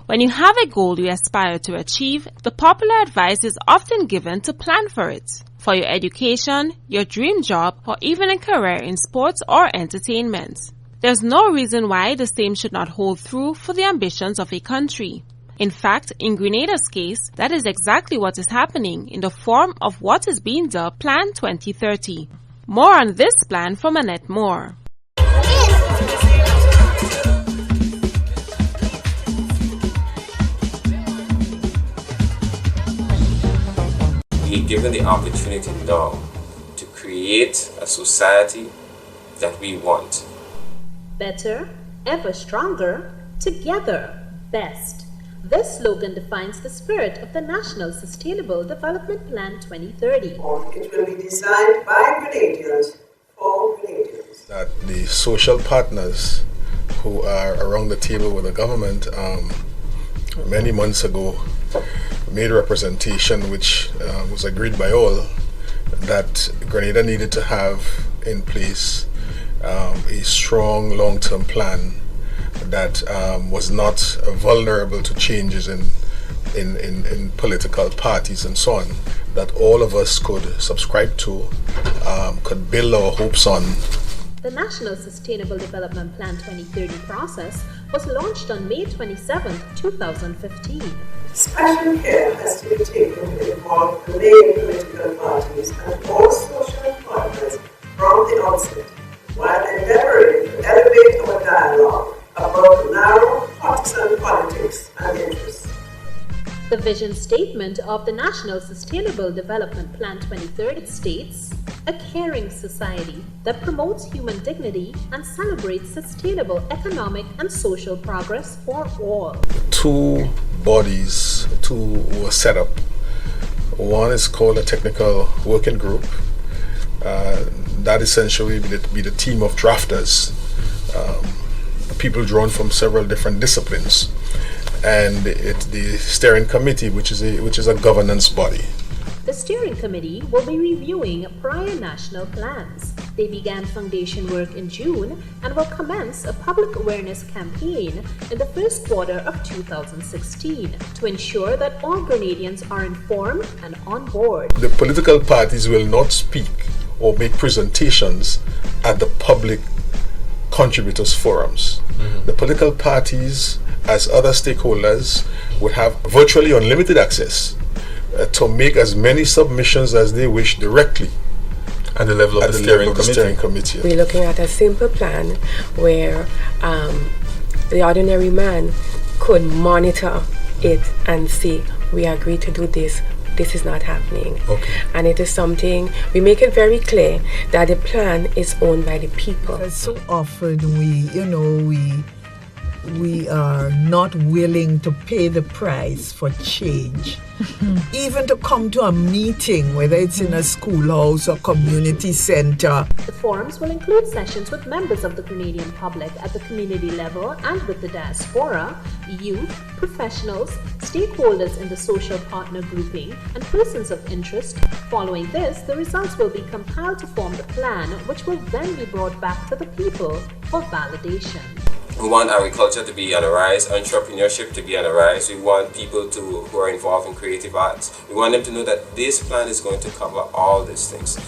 When you have a goal you aspire to achieve, the popular advice is often given to plan for it. For your education, your dream job, or even a career in sports or entertainment. There's no reason why the same should not hold true for the ambitions of a country. In fact, in Grenada's case, that is exactly what is happening in the form of what is being dubbed Plan 2030. More on this plan from Annette Moore. We're given the opportunity now to create a society that we want. Better, ever stronger, together, best. This slogan defines the spirit of the National Sustainable Development Plan 2030. It will be designed by Grenadians for Grenadians. That the social partners who are around the table with the government many months ago made a representation which was agreed by all that Grenada needed to have in place a strong long-term plan that was not vulnerable to changes in political parties and so on, that all of us could subscribe to, could build our hopes on. The National Sustainable Development Plan 2030 process was launched on May 27, 2015. Special care has to be taken to involve the main political parties and all social partners from the outset, while endeavoring to elevate our dialogue about narrow partisan politics and interests. The vision statement of the National Sustainable Development Plan 2030 states, a caring society that promotes human dignity and celebrates sustainable economic and social progress for all. Two bodies were set up. One is called a technical working group. That essentially be the team of drafters, people drawn from several different disciplines, and the steering committee, which is a governance body. The steering committee will be reviewing prior national plans. They began foundation work in June and will commence a public awareness campaign in the first quarter of 2016 to ensure that all Grenadians are informed and on board. The political parties will not speak or make presentations at the public contributors forums. The political parties, as other stakeholders, would have virtually unlimited access to make as many submissions as they wish directly at the level of the steering committee. We're looking at a simple plan where the ordinary man could monitor it and say, we agree to do this. This is not happening. Okay. And it is something, we make it very clear that the plan is owned by the people. Because so often we are not willing to pay the price for change. Even to come to a meeting, whether it's in a schoolhouse or community center. The forums will include sessions with members of the Grenadian public at the community level and with the diaspora, youth, professionals, stakeholders in the social partner grouping, and persons of interest. Following this, the results will be compiled to form the plan, which will then be brought back to the people for validation. We want agriculture to be on the rise, entrepreneurship to be on the rise. We want people who are involved in creative arts. We want them to know that this plan is going to cover all these things.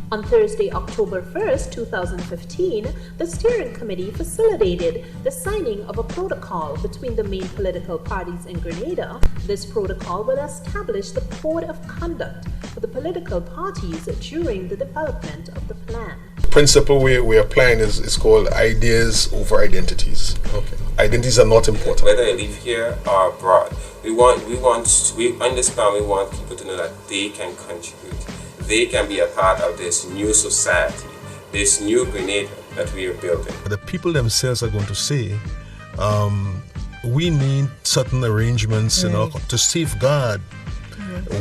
On Thursday, October 1st, 2015, the steering committee facilitated the signing of a protocol between the main political parties in Grenada. This protocol will establish the code of conduct for the political parties during the development of the plan. The principle we're applying is called ideas over identities. Okay. Identities are not important. Whether they live here or abroad, we on this plan we want people to know that they can contribute. They can be a part of this new society, this new Grenada that we are building. The people themselves are going to say, we need certain arrangements, to safeguard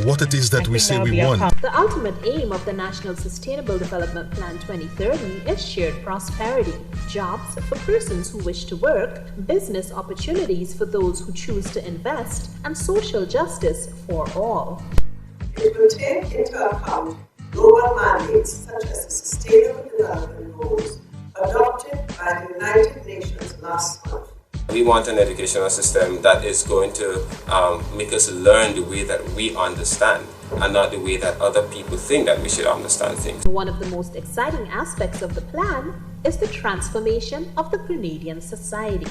what it is that we say we want. The ultimate aim of the National Sustainable Development Plan 2030 is shared prosperity, jobs for persons who wish to work, business opportunities for those who choose to invest, and social justice for all. It will take into account global mandates such as the Sustainable Development Goals adopted by the United Nations last month. We want an educational system that is going to make us learn the way that we understand and not the way that other people think that we should understand things. One of the most exciting aspects of the plan is the transformation of the Grenadian society.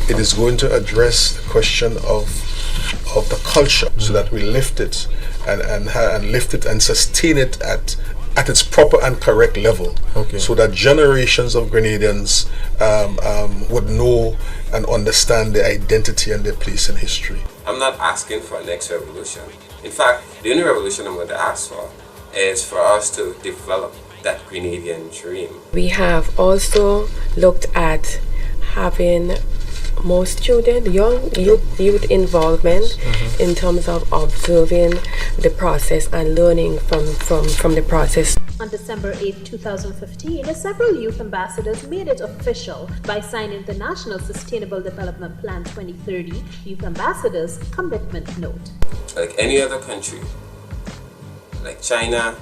It is going to address the question of the culture so that we lift it and lift it and sustain it at its proper and correct level, so that generations of Grenadians would know and understand their identity and their place in history. I'm not asking for a next revolution. In fact, the only revolution I'm going to ask for is for us to develop that Grenadian dream. We have also looked at having more student, young youth involvement in terms of observing the process and learning from the process. On December 8, 2015, several youth ambassadors made it official by signing the National Sustainable Development Plan 2030 Youth Ambassadors Commitment Note. Like any other country, like China,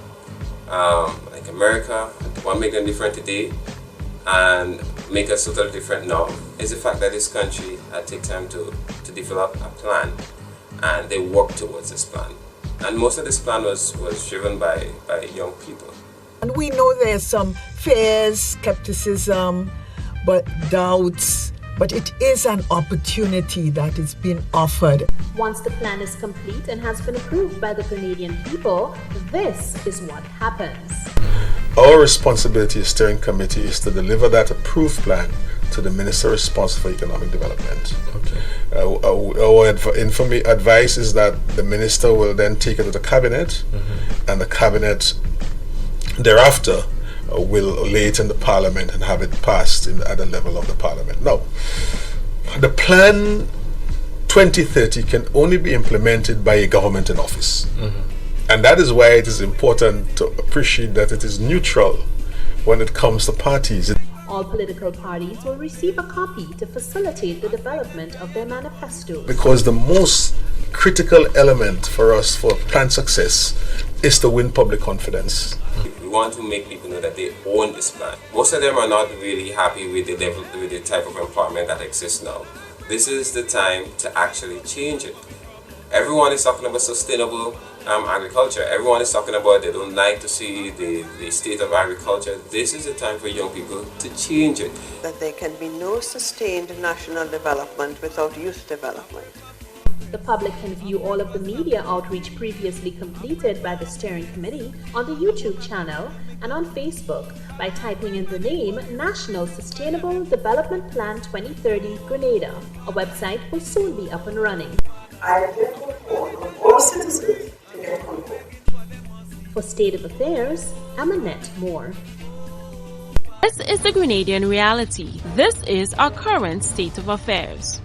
like America, what makes them different today and make us totally different now is the fact that this country had taken time to develop a plan, and they worked towards this plan. And most of this plan was driven by young people. And we know there's some fears, skepticism, but doubts, but it is an opportunity that is being offered. Once the plan is complete and has been approved by the Grenadian people, this is what happens. Our responsibility as steering committee is to deliver that approved plan to the Minister responsible for economic development. Our advice is that the Minister will then take it to the Cabinet, and the Cabinet thereafter will lay it in the Parliament and have it passed at the level of the Parliament. Now, the plan 2030 can only be implemented by a government in office. And that is why it is important to appreciate that it is neutral when it comes to parties. All political parties will receive a copy to facilitate the development of their manifestos. Because the most critical element for us for plan success is to win public confidence. We want to make people know that they own this plan. Most of them are not really happy with the type of employment that exists now. This is the time to actually change it. Everyone is talking about sustainable agriculture. Everyone is talking about they don't like to see the state of agriculture. This is the time for young people to change it. That there can be no sustained national development without youth development. The public can view all of the media outreach previously completed by the steering committee on the YouTube channel and on Facebook by typing in the name National Sustainable Development Plan 2030 Grenada. A website will soon be up and running. I therefore call on all citizens to get on board. For State of Affairs, I'm Annette Moore. This is the Grenadian reality. This is our current state of affairs.